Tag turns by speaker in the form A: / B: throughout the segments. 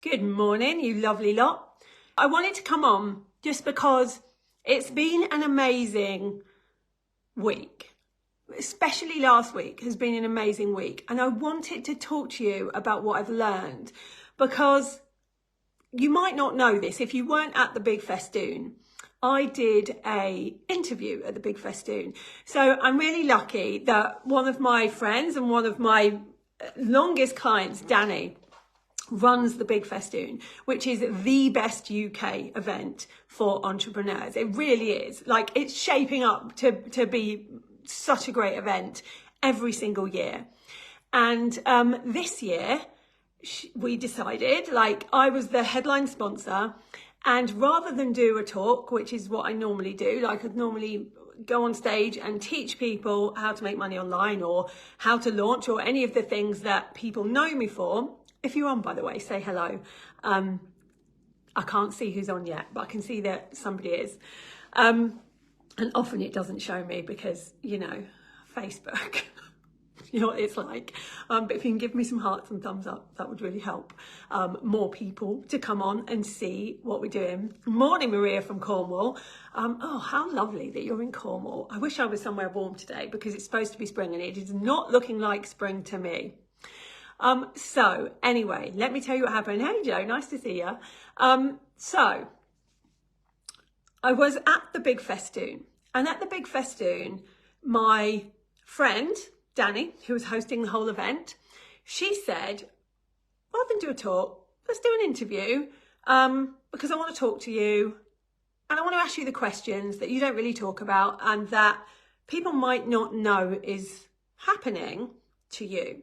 A: Good morning, you lovely lot. I wanted to come on just because it's been an amazing week. Especially last week has been an amazing week. And I wanted to talk to you about what I've learned because you might not know this. If you weren't at the Big Festoon, I did an interview at the Big Festoon. So I'm really lucky that one of my friends and one of my longest clients, Danny, runs the Big Festoon, which is the best UK event for entrepreneurs. It really is. Like, it's shaping up to be such a great event every single year. And this year, we decided, like, I was the headline sponsor, and rather than do a talk, which is what I normally do, like I'd normally go on stage and teach people how to make money online or how to launch or any of the things that people know me for. If you're on, by the way, say hello. I can't see who's on yet, but I can see that somebody is. And often it doesn't show me because, you know, Facebook, you know what it's like. But if you can give me some hearts and thumbs up, that would really help more people to come on and see what we're doing. Morning, Maria from Cornwall. Oh, how lovely that you're in Cornwall. I wish I was somewhere warm today because it's supposed to be spring and it is not looking like spring to me. So anyway, let me tell you what happened. Hey Joe, nice to see you. So I was at the Big Festoon, and at the Big Festoon, my friend, Danny, who was hosting the whole event, she said, rather than do a talk, let's do an interview, because I want to talk to you and I want to ask you the questions that you don't really talk about and that people might not know is happening to you.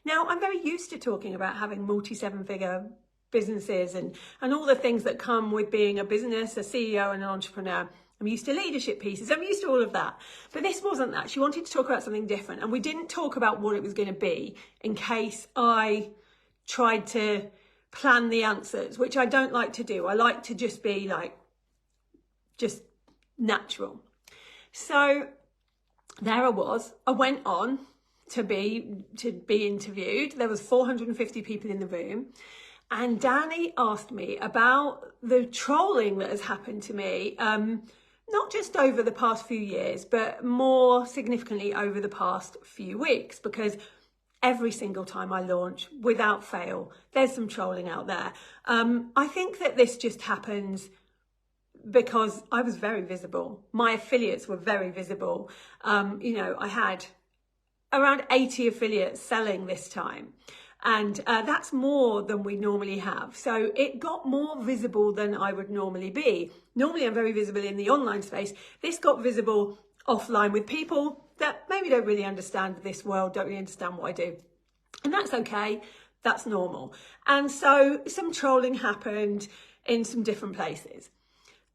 A: Now, I'm very used to talking about having multi-seven-figure businesses and all the things that come with being a business, a CEO and an entrepreneur. I'm used to leadership pieces. I'm used to all of that. But this wasn't that. She wanted to talk about something different. And we didn't talk about what it was going to be in case I tried to plan the answers, which I don't like to do. I like to just be like, just natural. So there I was. I went on to be interviewed. There was 450 people in the room, and Danny asked me about the trolling that has happened to me, not just over the past few years, but more significantly over the past few weeks, because every single time I launch, without fail, there's some trolling out there. I think that this just happens because I was very visible. My affiliates were very visible. You know, I had around 80 affiliates selling this time. And that's more than we normally have. So it got more visible than I would normally be. Normally I'm very visible in the online space. This got visible offline with people that maybe don't really understand this world, don't really understand what I do. And that's okay, that's normal. And so some trolling happened in some different places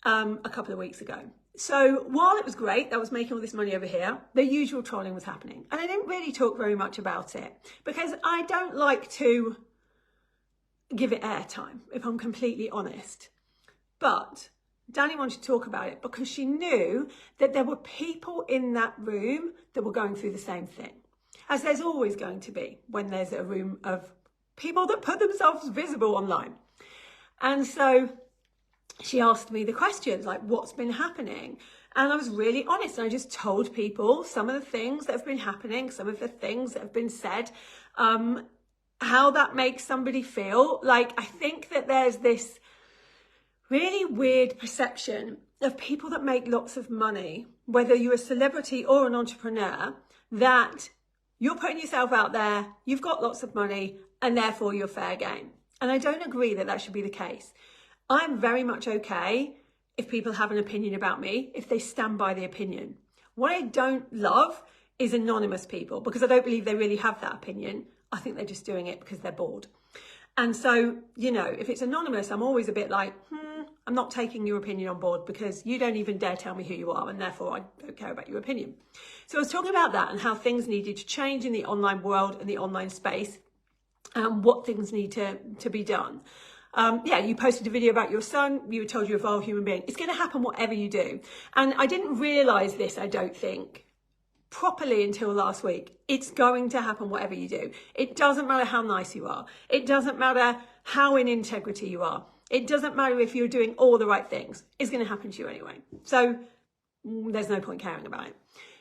A: a couple of weeks ago. So while it was great, that was making all this money over here, the usual trolling was happening. And I didn't really talk very much about it because I don't like to give it airtime, if I'm completely honest. But Danny wanted to talk about it because she knew that there were people in that room that were going through the same thing, as there's always going to be when there's a room of people that put themselves visible online. And so she asked me the questions, like, what's been happening? And I was really honest. And I just told people some of the things that have been happening, some of the things that have been said, how that makes somebody feel. Like, I think that there's this really weird perception of people that make lots of money, whether you're a celebrity or an entrepreneur, that you're putting yourself out there, you've got lots of money, and therefore you're fair game. And I don't agree that that should be the case. I'm very much okay if people have an opinion about me, if they stand by the opinion. What I don't love is anonymous people, because I don't believe they really have that opinion. I think they're just doing it because they're bored. And so, you know, if it's anonymous, I'm always a bit like, I'm not taking your opinion on board because you don't even dare tell me who you are, and therefore I don't care about your opinion. So I was talking about that and how things needed to change in the online world and the online space, and what things need to be done. Yeah, you posted a video about your son. You were told you're a vile human being. It's going to happen whatever you do. And I didn't realise this, I don't think, properly until last week. It's going to happen whatever you do. It doesn't matter how nice you are. It doesn't matter how in integrity you are. It doesn't matter if you're doing all the right things. It's going to happen to you anyway. So there's no point caring about it.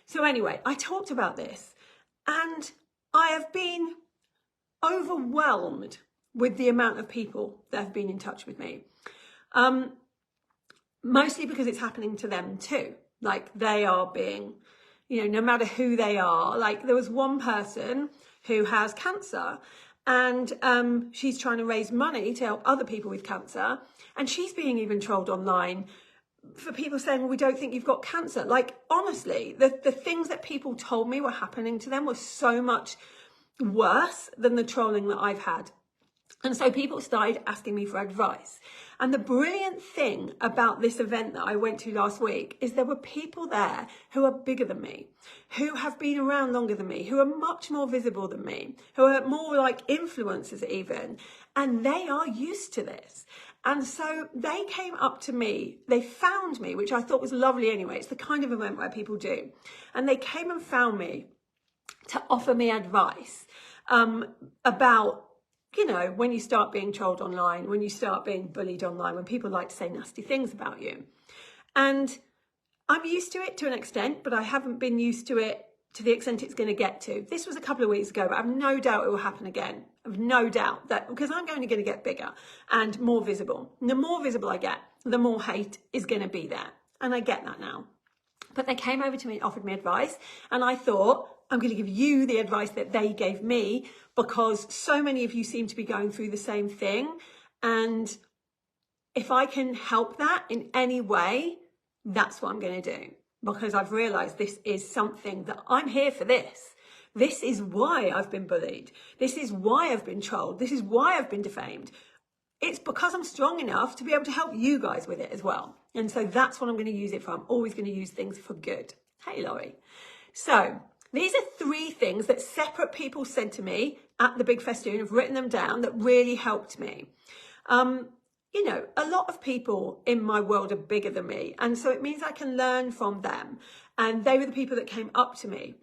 A: So anyway, I talked about this, and I have been overwhelmed with the amount of people that have been in touch with me. Mostly because it's happening to them too. Like, they are being, you know, no matter who they are. Like, there was one person who has cancer, and she's trying to raise money to help other people with cancer, and she's being even trolled online for people saying, well, we don't think you've got cancer. Like, honestly, the things that people told me were happening to them were so much worse than the trolling that I've had. And so people started asking me for advice. And the brilliant thing about this event that I went to last week is there were people there who are bigger than me, who have been around longer than me, who are much more visible than me, who are more like influencers even, and they are used to this. And so they came up to me, they found me, which I thought was lovely anyway. It's the kind of event where people do. And they came and found me to offer me advice about, you know, when you start being trolled online, when you start being bullied online, when people like to say nasty things about you. And I'm used to it to an extent, but I haven't been used to it to the extent it's going to get to. This was a couple of weeks ago, but I've no doubt it will happen again. I've no doubt that, because I'm only going to get bigger and more visible. And the more visible I get, the more hate is going to be there. And I get that now. But they came over to me and offered me advice. And I thought, I'm going to give you the advice that they gave me, because so many of you seem to be going through the same thing. And if I can help that in any way, that's what I'm going to do. Because I've realised this is something that I'm here for this. This is why I've been bullied. This is why I've been trolled. This is why I've been defamed. It's because I'm strong enough to be able to help you guys with it as well. And so that's what I'm going to use it for. I'm always going to use things for good. Hey, Laurie. So these are 3 things that separate people said to me at the Big Festoon. I've written them down that really helped me. You know, a lot of people in my world are bigger than me. And so it means I can learn from them. And they were the people that came up to me.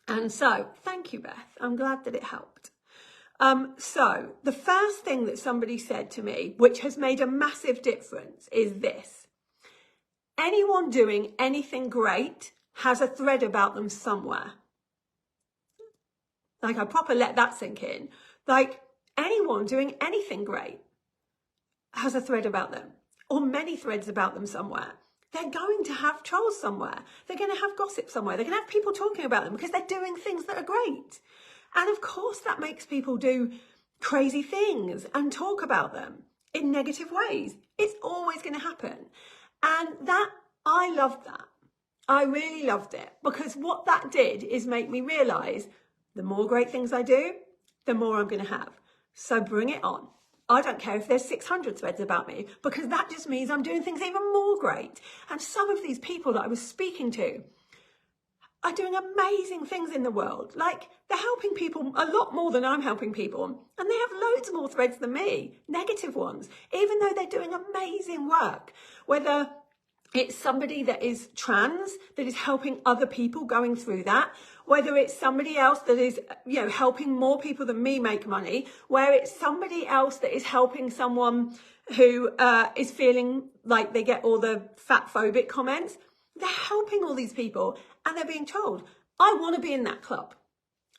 A: And so, thank you, Beth. I'm glad that it helped. So the first thing that somebody said to me, which has made a massive difference, is this. Anyone doing anything great has a thread about them somewhere. Like, I proper let that sink in. Like, anyone doing anything great has a thread about them, or many threads about them somewhere. They're going to have trolls somewhere. They're going to have gossip somewhere. They're going to have people talking about them because they're doing things that are great. And of course that makes people do crazy things and talk about them in negative ways. It's always going to happen. And that, I loved that. I really loved it, because what that did is make me realise the more great things I do, the more I'm going to have. So bring it on. I don't care if there's 600 threads about me, because that just means I'm doing things even more great. And some of these people that I was speaking to are doing amazing things in the world. Like, they're helping people a lot more than I'm helping people. And they have loads more threads than me, negative ones, even though they're doing amazing work. Whether it's somebody that is trans, that is helping other people going through that, whether it's somebody else that is, you know, helping more people than me make money, where it's somebody else that is helping someone who is feeling like they get all the fat phobic comments. They're helping all these people and they're being told, I want to be in that club.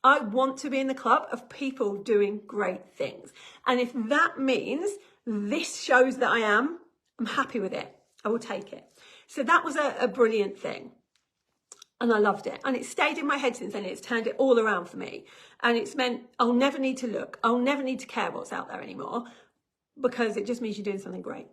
A: I want to be in the club of people doing great things. And if that means this shows that I'm happy with it. I will take it. So that was a brilliant thing. And I loved it. And it stayed in my head since then. It's turned it all around for me. And it's meant I'll never need to look. I'll never need to care what's out there anymore, because it just means you're doing something great.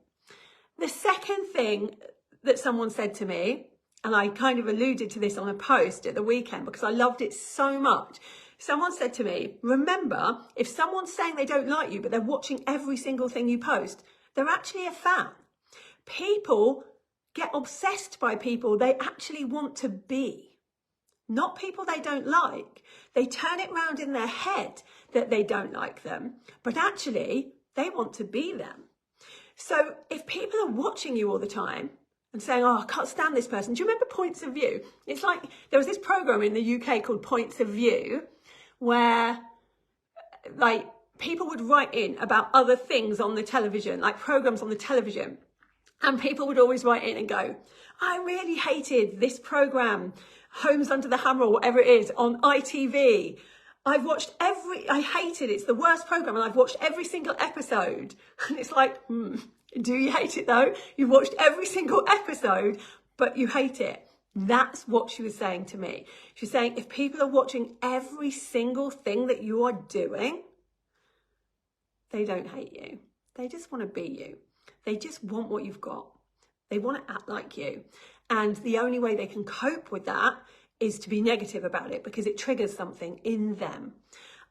A: The second thing that someone said to me, and I kind of alluded to this on a post at the weekend because I loved it so much. Someone said to me, remember, if someone's saying they don't like you, but they're watching every single thing you post, they're actually a fan. People get obsessed by people they actually want to be, not people they don't like. They turn it round in their head that they don't like them, but actually they want to be them. So if people are watching you all the time and saying, oh, I can't stand this person. Do you remember Points of View? It's like there was this program in the UK called Points of View, where like people would write in about other things on the television, like programs on the television. And people would always write in and go, I really hated this program, Homes Under the Hammer or whatever it is, on ITV. I hated it. It's the worst program and I've watched every single episode. And it's like, do you hate it though? You've watched every single episode, but you hate it. That's what she was saying to me. She's saying, if people are watching every single thing that you are doing, they don't hate you. They just want to be you. They just want what you've got. They want to act like you. And the only way they can cope with that is to be negative about it because it triggers something in them.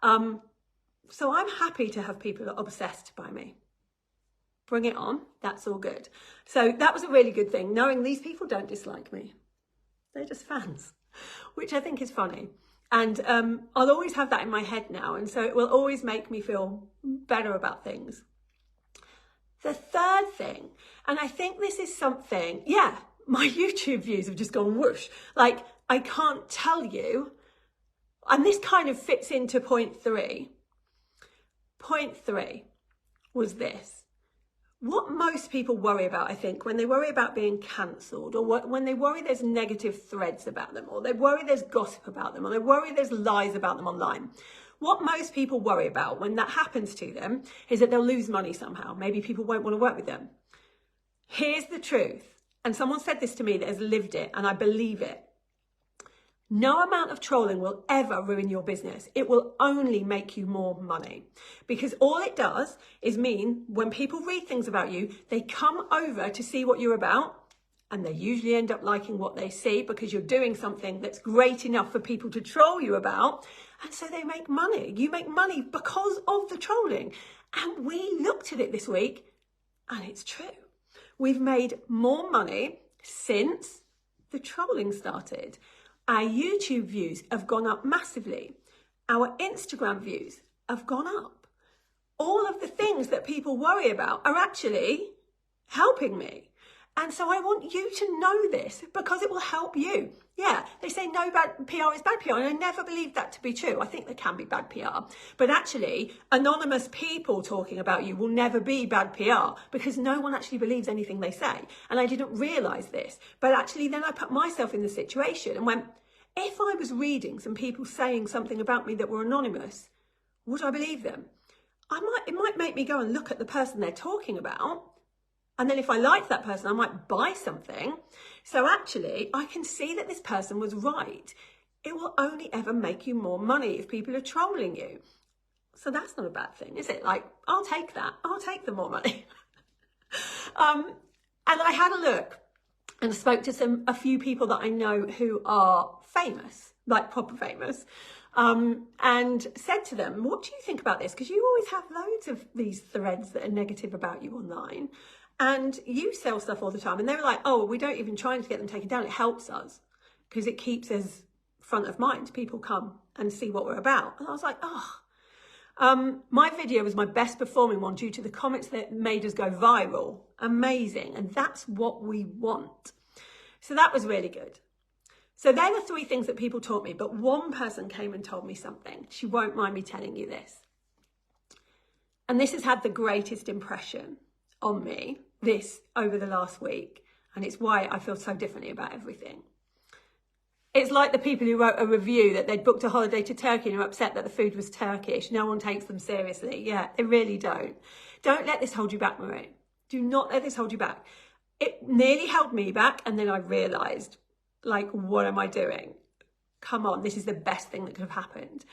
A: So I'm happy to have people that are obsessed by me. Bring it on. That's all good. So that was a really good thing, knowing these people don't dislike me. They're just fans, which I think is funny. And I'll always have that in my head now. And so it will always make me feel better about things. The third thing, and I think this is something, my YouTube views have just gone whoosh. Like, I can't tell you, and this kind of fits into point 3. Point 3 was this. What most people worry about, I think, when they worry about being cancelled, or when they worry there's negative threads about them, or they worry there's gossip about them, or they worry there's lies about them online, what most people worry about when that happens to them is that they'll lose money somehow. Maybe people won't want to work with them. Here's the truth. And someone said this to me that has lived it, and I believe it. No amount of trolling will ever ruin your business. It will only make you more money. Because all it does is mean when people read things about you, they come over to see what you're about, and they usually end up liking what they see because you're doing something that's great enough for people to troll you about. And so they make money. You make money because of the trolling. And we looked at it this week, and it's true. We've made more money since the trolling started. Our YouTube views have gone up massively. Our Instagram views have gone up. All of the things that people worry about are actually helping me. And so I want you to know this because it will help you. Yeah, they say no bad PR is bad PR, and I never believed that to be true. I think there can be bad PR. But actually, anonymous people talking about you will never be bad PR because no one actually believes anything they say. And I didn't realise this. But actually, then I put myself in the situation and went, if I was reading some people saying something about me that were anonymous, would I believe them? It might make me go and look at the person they're talking about. And then if I liked that person, I might buy something. So actually, I can see that this person was right. It will only ever make you more money if people are trolling you. So that's not a bad thing, is it? Like, I'll take that. I'll take the more money. And I had a look and spoke to a few people that I know who are famous, like proper famous, and said to them, what do you think about this? Because you always have loads of these threads that are negative about you online. And you sell stuff all the time. And they were like, oh, we don't even try to get them taken down. It helps us because it keeps us front of mind. People come and see what we're about. And I was like, my video was my best performing one due to the comments that made us go viral. Amazing. And that's what we want. So that was really good. So there were 3 things that people taught me, but one person came and told me something. She won't mind me telling you this. And this has had the greatest impression on me, this over the last week, and it's why I feel so differently about everything. It's like the people who wrote a review that they'd booked a holiday to Turkey and are upset that the food was Turkish. No one takes them seriously. Yeah, they really don't. Don't let this hold you back, Marie. Do not let this hold you back. It nearly held me back, and then I realised, like, what am I doing? Come on, this is the best thing that could have happened.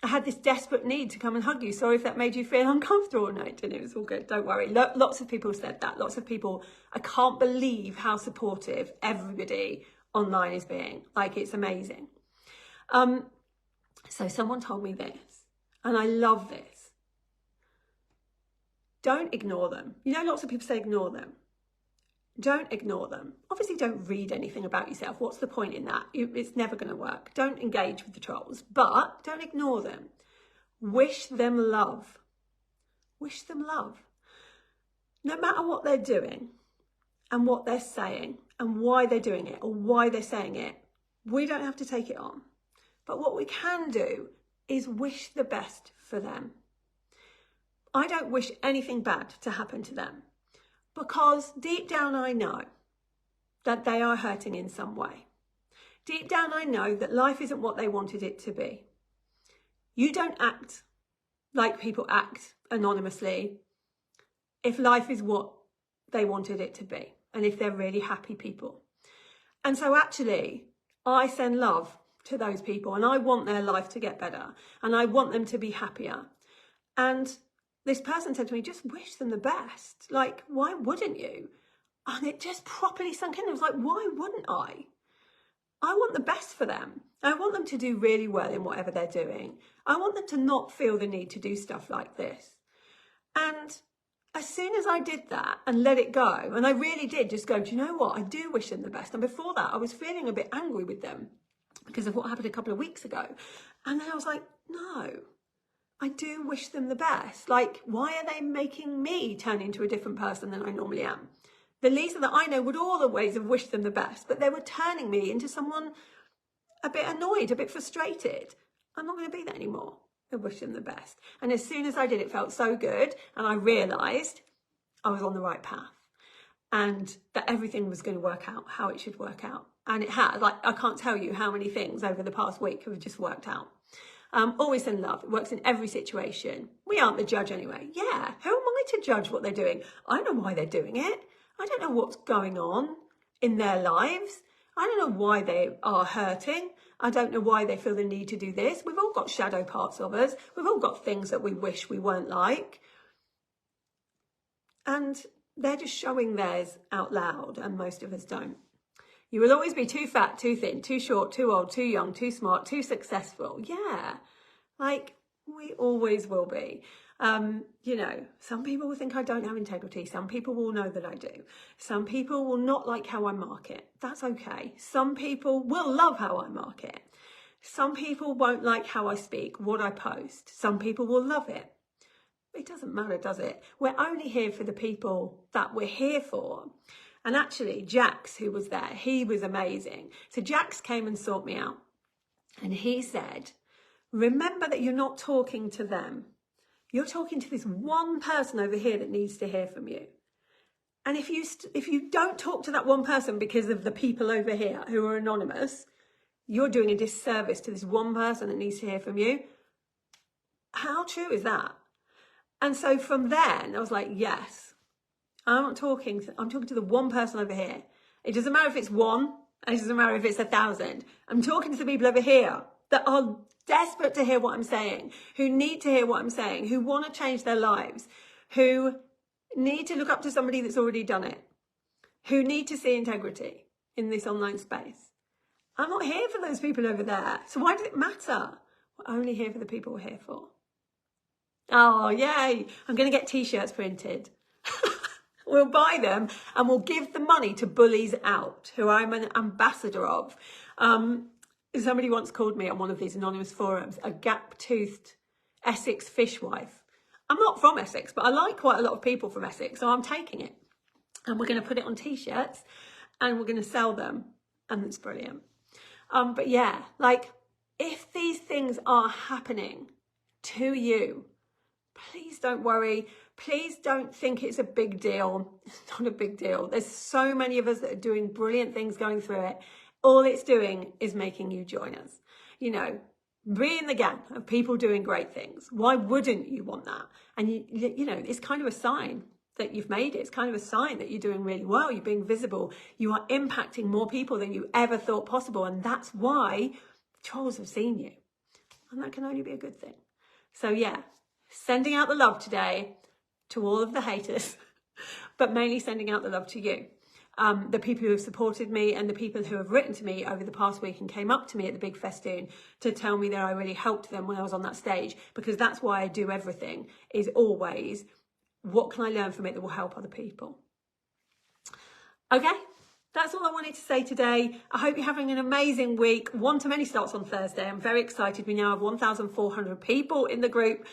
A: I had this desperate need to come and hug you. Sorry if that made you feel uncomfortable. No, it didn't. It was all good. Don't worry. Lots of people said that. Lots of people, I can't believe how supportive everybody online is being. Like, it's amazing. So someone told me this, and I love this. Don't ignore them. You know, lots of people say ignore them. Don't ignore them. Obviously, don't read anything about yourself. What's the point in that? It's never going to work. Don't engage with the trolls, but don't ignore them. Wish them love. Wish them love. No matter what they're doing and what they're saying and why they're doing it or why they're saying it, we don't have to take it on. But what we can do is wish the best for them. I don't wish anything bad to happen to them, because deep down I know that they are hurting in some way. Deep down I know that life isn't what they wanted it to be. You don't act like people act anonymously if life is what they wanted it to be, and if they're really happy people. And so actually, I send love to those people, and I want their life to get better, and I want them to be happier. And this person said to me, just wish them the best. Like, why wouldn't you? And it just properly sunk in. I was like, why wouldn't I? I want the best for them. I want them to do really well in whatever they're doing. I want them to not feel the need to do stuff like this. And as soon as I did that and let it go, and I really did just go, do you know what? I do wish them the best. And before that, I was feeling a bit angry with them because of what happened a couple of weeks ago. And then I was like, no, I do wish them the best. Like, why are they making me turn into a different person than I normally am? The Lisa that I know would always have wished them the best, but they were turning me into someone a bit annoyed, a bit frustrated. I'm not going to be that anymore. I wish them the best. And as soon as I did, it felt so good. And I realised I was on the right path and that everything was going to work out how it should work out. And it has. Like, I can't tell you how many things over the past week have just worked out. Always send love. It works in every situation. We aren't the judge anyway. Yeah, who am I to judge what they're doing? I know why they're doing it. I don't know what's going on in their lives. I don't know why they are hurting. I don't know why they feel the need to do this. We've all got shadow parts of us. We've all got things that we wish we weren't like. And they're just showing theirs out loud, and most of us don't. You will always be too fat, too thin, too short, too old, too young, too smart, too successful. Yeah, like we always will be. You know, some people will think I don't have integrity. Some people will know that I do. Some people will not like how I market. That's okay. Some people will love how I market. Some people won't like how I speak, what I post. Some people will love it. It doesn't matter, does it? We're only here for the people that we're here for. And actually, Jax, who was there, he was amazing. So Jax came and sought me out. And he said, remember that you're not talking to them. You're talking to this one person over here that needs to hear from you. And if you don't talk to that one person because of the people over here who are anonymous, you're doing a disservice to this one person that needs to hear from you. How true is that? And so from then, I was like, yes, I'm talking to the one person over here. It doesn't matter if it's one, and it doesn't matter if it's 1,000. I'm talking to the people over here that are desperate to hear what I'm saying, who need to hear what I'm saying, who want to change their lives, who need to look up to somebody that's already done it, who need to see integrity in this online space. I'm not here for those people over there. So why does it matter? We're only here for the people we're here for. Oh, yay. I'm going to get t-shirts printed. We'll buy them and we'll give the money to Bullies Out, who I'm an ambassador of. Somebody once called me on one of these anonymous forums a gap-toothed Essex fishwife. I'm not from Essex, but I like quite a lot of people from Essex, so I'm taking it. And we're going to put it on t-shirts and we're going to sell them. And it's brilliant. But yeah, like, if these things are happening to you, please don't worry. Please don't think it's a big deal. It's not a big deal. There's so many of us that are doing brilliant things going through it. All it's doing is making you join us. You know, be in the gang of people doing great things. Why wouldn't you want that? And, you know, it's kind of a sign that you've made it. It's kind of a sign that you're doing really well. You're being visible. You are impacting more people than you ever thought possible. And that's why trolls have seen you. And that can only be a good thing. So yeah, sending out the love today to all of the haters, but mainly sending out the love to you. The people who have supported me and the people who have written to me over the past week and came up to me at the big festoon to tell me that I really helped them when I was on that stage, because that's why I do everything, is always, what can I learn from it that will help other people? Okay, that's all I wanted to say today. I hope you're having an amazing week. One to Many starts on Thursday. I'm very excited. We now have 1,400 people in the group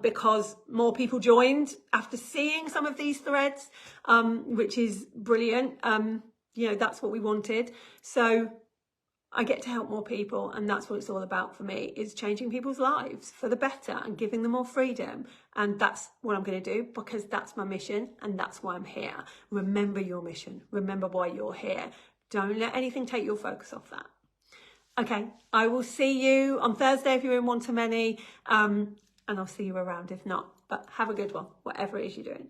A: because more people joined after seeing some of these threads, which is brilliant. You know, that's what we wanted. So I get to help more people, and that's what it's all about for me, is changing people's lives for the better and giving them more freedom. And that's what I'm going to do, because that's my mission and that's why I'm here. Remember your mission. Remember why you're here. Don't let anything take your focus off that. Okay, I will see you on Thursday if you're in One to Many, and I'll see you around if not. But have a good one, whatever it is you're doing.